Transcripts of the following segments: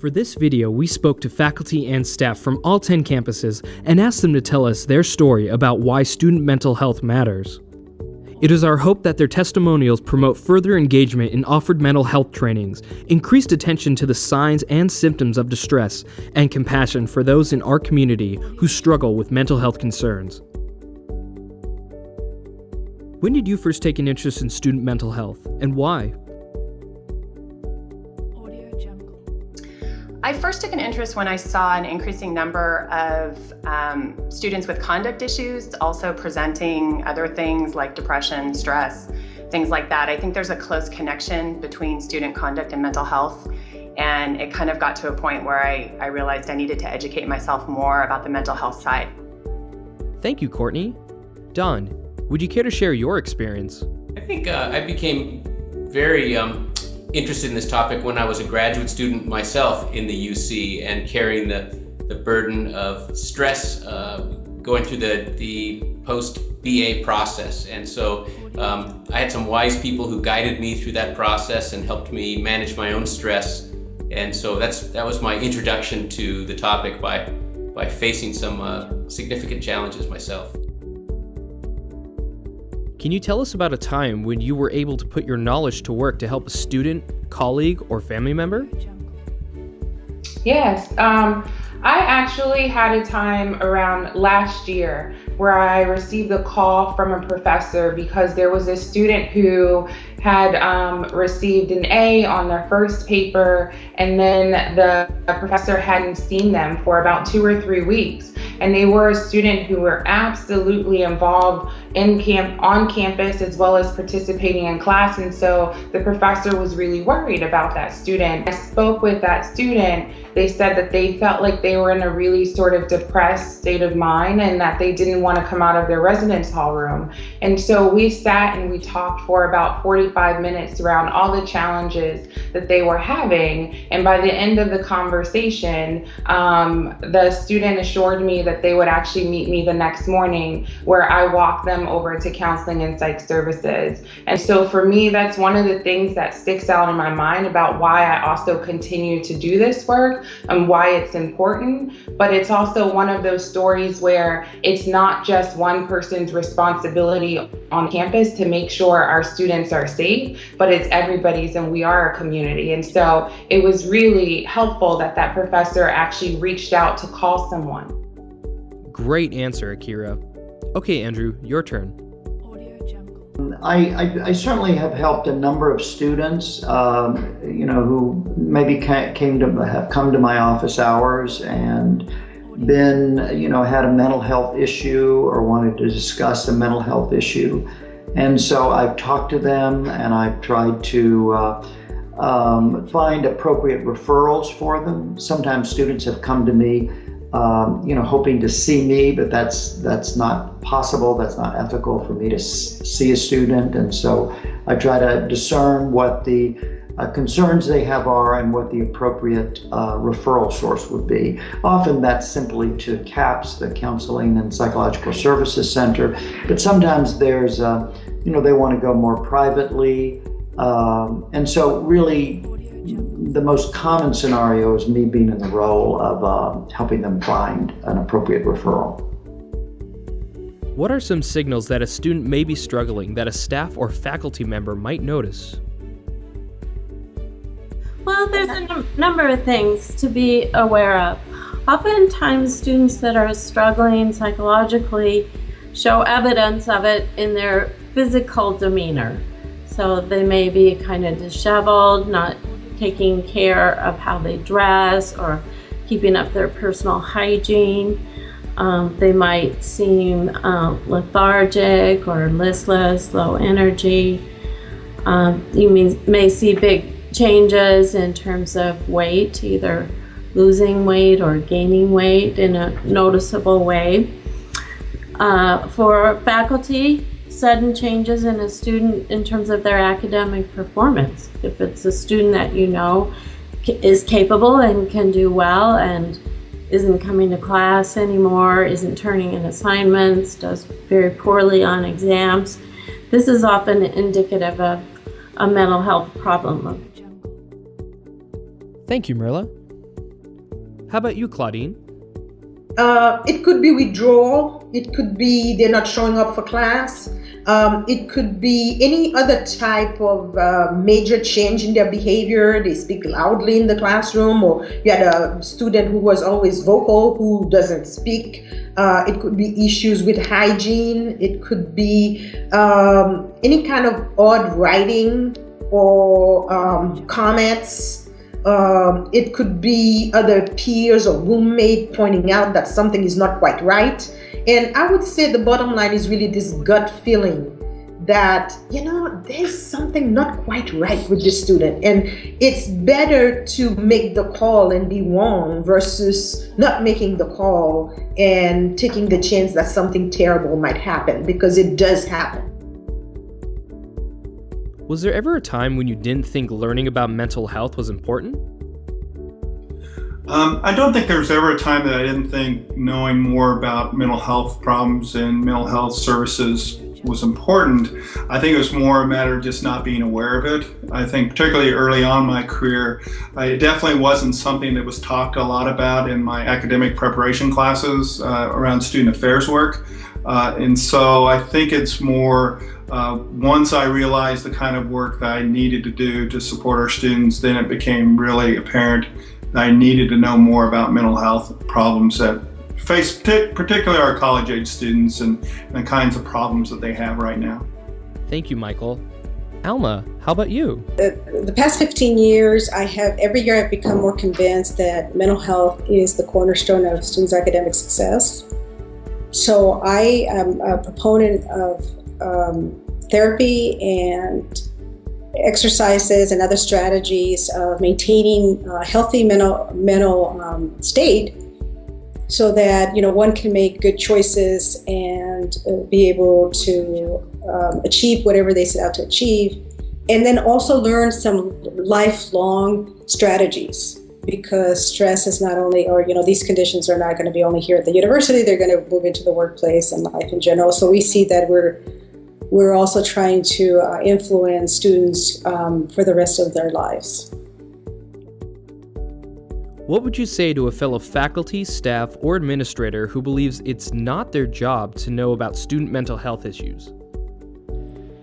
For this video, we spoke to faculty and staff from all 10 campuses and asked them to tell us their story about why student mental health matters. It is our hope that their testimonials promote further engagement in offered mental health trainings, increased attention to the signs and symptoms of distress, and compassion for those in our community who struggle with mental health concerns. When did you first take an interest in student mental health, and why? I first took an interest when I saw an increasing number of students with conduct issues also presenting other things like depression, stress, things like that. I think there's a close connection between student conduct and mental health, and it kind of got to a point where I realized I needed to educate myself more about the mental health side. Thank you, Courtney. Don, would you care to share your experience? I think I became very interested in this topic when I was a graduate student myself in the UC and carrying the burden of stress going through the post-BA process. And so I had some wise people who guided me through that process and helped me manage my own stress. And so that was my introduction to the topic by facing some significant challenges myself. Can you tell us about a time when you were able to put your knowledge to work to help a student, colleague, or family member? Yes, I actually had a time around last year where I received a call from a professor because there was a student who had received an A on their first paper, and then the professor hadn't seen them for about 2 or 3 weeks. And they were a student who were absolutely involved on campus as well as participating in class. And so the professor was really worried about that student. I spoke with that student. They said that they felt like they were in a really sort of depressed state of mind and that they didn't want to come out of their residence hall room. And so we sat and we talked for about 45 minutes around all the challenges that they were having. And by the end of the conversation, the student assured me that they would actually meet me the next morning, where I walked them over to counseling and psych services. And so for me, that's one of the things that sticks out in my mind about why I also continue to do this work and why it's important. But it's also one of those stories where it's not just one person's responsibility on campus to make sure our students are safe, but it's everybody's, and we are a community. And so it was really helpful that that professor actually reached out to call someone. Great answer, Akira. Okay, Andrew, your turn. I certainly have helped a number of students, who maybe have come to my office hours and been, had a mental health issue or wanted to discuss a mental health issue. And so I've talked to them and I've tried to find appropriate referrals for them. Sometimes students have come to me hoping to see me, but that's not possible. That's not ethical for me to see a student. And so I try to discern what the concerns they have are and what the appropriate referral source would be. Often that's simply to CAPS, the Counseling and Psychological Services Center, but sometimes there's, they want to go more privately. And so really, the most common scenario is me being in the role of helping them find an appropriate referral. What are some signals that a student may be struggling that a staff or faculty member might notice? Well, there's a number of things to be aware of. Oftentimes, students that are struggling psychologically show evidence of it in their physical demeanor. So they may be kind of disheveled, not taking care of how they dress or keeping up their personal hygiene. They might seem lethargic or listless, low energy. You may see big changes in terms of weight, either losing weight or gaining weight in a noticeable way. For faculty, sudden changes in a student in terms of their academic performance. If it's a student that you know is capable and can do well and isn't coming to class anymore, isn't turning in assignments, does very poorly on exams, this is often indicative of a mental health problem. Thank you, Marilla. How about you, Claudine? It could be withdrawal. It could be they're not showing up for class. It could be any other type of major change in their behavior. They speak loudly in the classroom, or you had a student who was always vocal who doesn't speak. It could be issues with hygiene. It could be any kind of odd writing or comments. It could be other peers or roommate pointing out that something is not quite right. And I would say the bottom line is really this gut feeling that, there's something not quite right with this student. And it's better to make the call and be wrong versus not making the call and taking the chance that something terrible might happen, because it does happen. Was there ever a time when you didn't think learning about mental health was important? I don't think there was ever a time that I didn't think knowing more about mental health problems and mental health services was important. I think it was more a matter of just not being aware of it. I think particularly early on in my career, it definitely wasn't something that was talked a lot about in my academic preparation classes around student affairs work. And so I think it's more once I realized the kind of work that I needed to do to support our students, then it became really apparent that I needed to know more about mental health problems that face particularly our college-age students and the kinds of problems that they have right now. Thank you, Michael. Alma, how about you? The past 15 years, every year I've become more convinced that mental health is the cornerstone of students' academic success. So I am a proponent of therapy and exercises and other strategies of maintaining a healthy mental state, so that one can make good choices and be able to achieve whatever they set out to achieve, and then also learn some lifelong strategies, because stress is not only, these conditions are not going to be only here at the university, they're going to move into the workplace and life in general. So we see that we're also trying to influence students for the rest of their lives. What would you say to a fellow faculty, staff, or administrator who believes it's not their job to know about student mental health issues?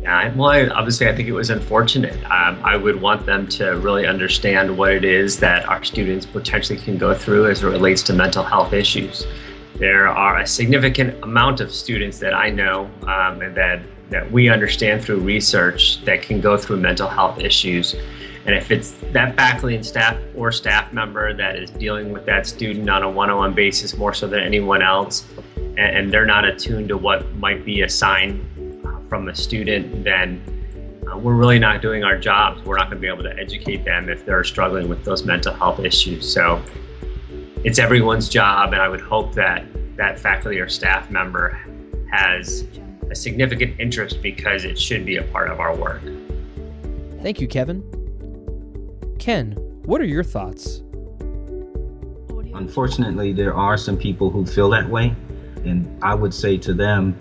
Yeah, well, obviously I think it was unfortunate. I would want them to really understand what it is that our students potentially can go through as it relates to mental health issues. There are a significant amount of students that I know and that we understand through research that can go through mental health issues. And if it's that faculty and staff or staff member that is dealing with that student on a one-on-one basis more so than anyone else, and they're not attuned to what might be a sign from a student, then we're really not doing our jobs. We're not going to be able to educate them if they're struggling with those mental health issues. So it's everyone's job, and I would hope that that faculty or staff member has a significant interest, because it should be a part of our work. Thank you, Kevin. Ken, what are your thoughts? Unfortunately, there are some people who feel that way, and I would say to them,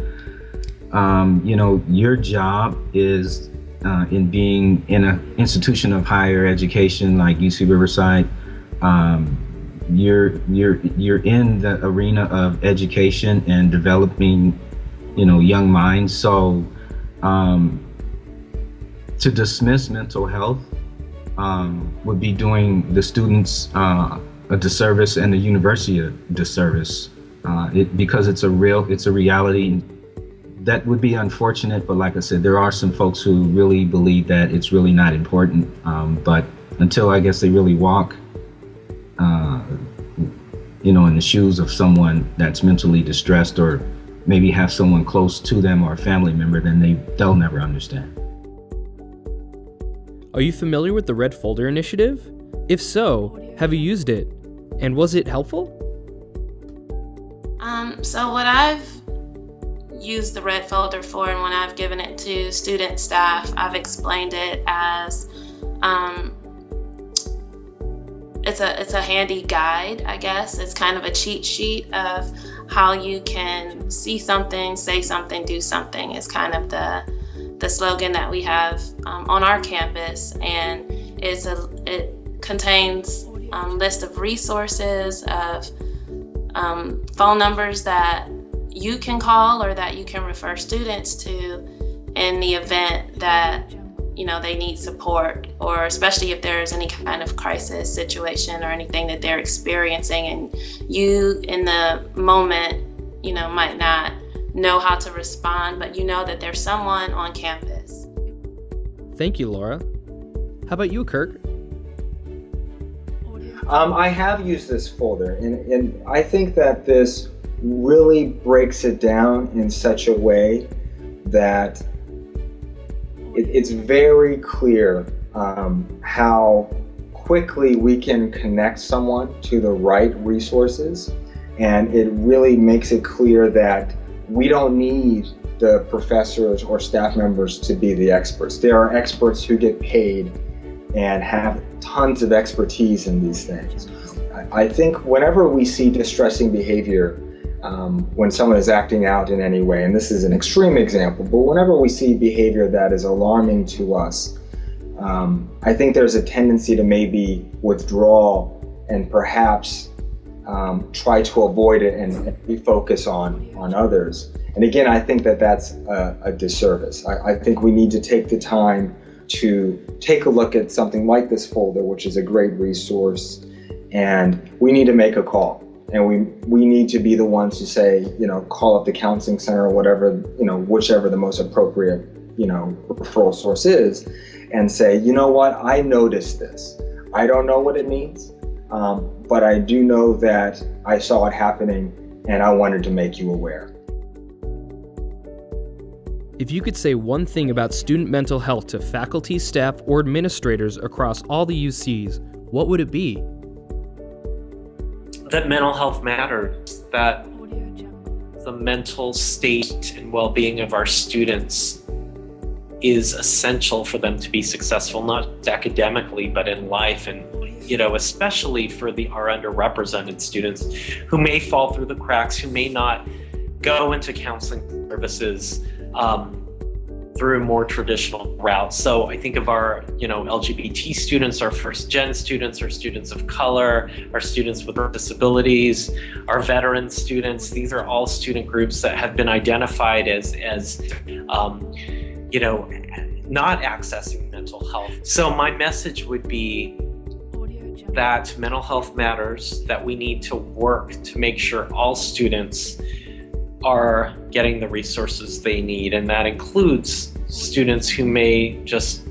your job is in being in an institution of higher education like UC Riverside. You're in the arena of education and developing, young minds. So to dismiss mental health would be doing the students a disservice and the university a disservice, because it's a reality. That would be unfortunate, but like I said, there are some folks who really believe that it's really not important. But until I guess they really walk, in the shoes of someone that's mentally distressed, or maybe have someone close to them or a family member, then they'll never understand. Are you familiar with the Red Folder Initiative? If so, have you used it? And was it helpful? So what I've used the Red Folder for, and when I've given it to student staff, I've explained it as it's a handy guide, I guess. It's kind of a cheat sheet of how you can see something, say something, do something. Is kind of the slogan that we have on our campus, and it contains list of resources, of phone numbers that you can call or that you can refer students to in the event that they need support, or especially if there's any kind of crisis situation or anything that they're experiencing and you in the moment might not know how to respond, but that there's someone on campus. Thank you, Laura. How about you, Kirk? I have used this folder, and I think that this really breaks it down in such a way that it's very clear how quickly we can connect someone to the right resources, and it really makes it clear that we don't need the professors or staff members to be the experts. There are experts who get paid and have tons of expertise in these things. I think whenever we see distressing behavior, when someone is acting out in any way, and this is an extreme example, but whenever we see behavior that is alarming to us, I think there's a tendency to maybe withdraw and perhaps try to avoid it and refocus on others. And again, I think that that's a disservice. I think we need to take the time to take a look at something like this folder, which is a great resource, and we need to make a call. And we need to be the ones to say, call up the counseling center or whatever, whichever the most appropriate, referral source is, and say, what, I noticed this. I don't know what it means, but I do know that I saw it happening and I wanted to make you aware. If you could say one thing about student mental health to faculty, staff, or administrators across all the UCs, what would it be? That mental health matters, that the mental state and well-being of our students is essential for them to be successful, not academically, but in life. And, especially for our underrepresented students who may fall through the cracks, who may not go into counseling services through more traditional routes. So I think of our, LGBT students, our first-gen students, our students of color, our students with disabilities, our veteran students. These are all student groups that have been identified as not accessing mental health. So my message would be that mental health matters, that we need to work to make sure all students are getting the resources they need, and that includes students who may just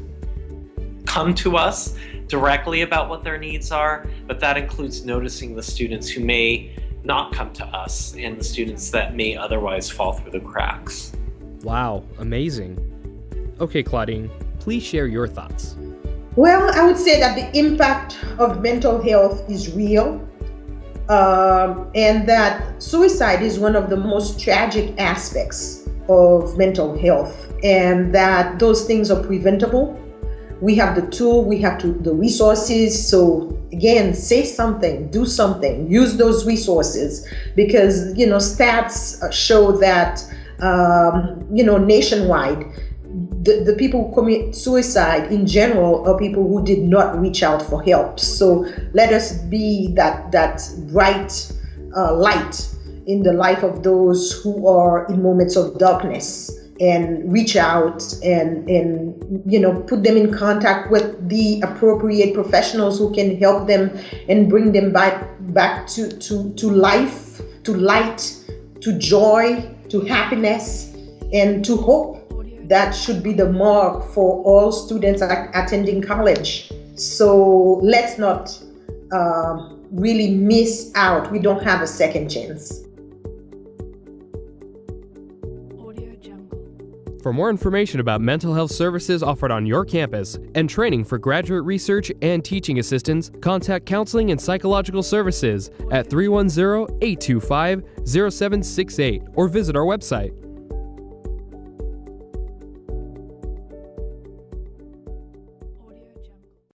come to us directly about what their needs are, but that includes noticing the students who may not come to us and the students that may otherwise fall through the cracks. Wow, amazing. Okay, Claudine, please share your thoughts. Well, I would say that the impact of mental health is real. And that suicide is one of the most tragic aspects of mental health, and that those things are preventable. We have the tool, we have the resources. So again, say something, do something, use those resources, because stats show that nationwide, the people who commit suicide in general are people who did not reach out for help. So let us be that bright light in the life of those who are in moments of darkness, and reach out and put them in contact with the appropriate professionals who can help them and bring them back to life, to light, to joy, to happiness, and to hope. That should be the mark for all students attending college. So let's not really miss out. We don't have a second chance. For more information about mental health services offered on your campus and training for graduate research and teaching assistants, contact Counseling and Psychological Services at 310-825-0768 or visit our website.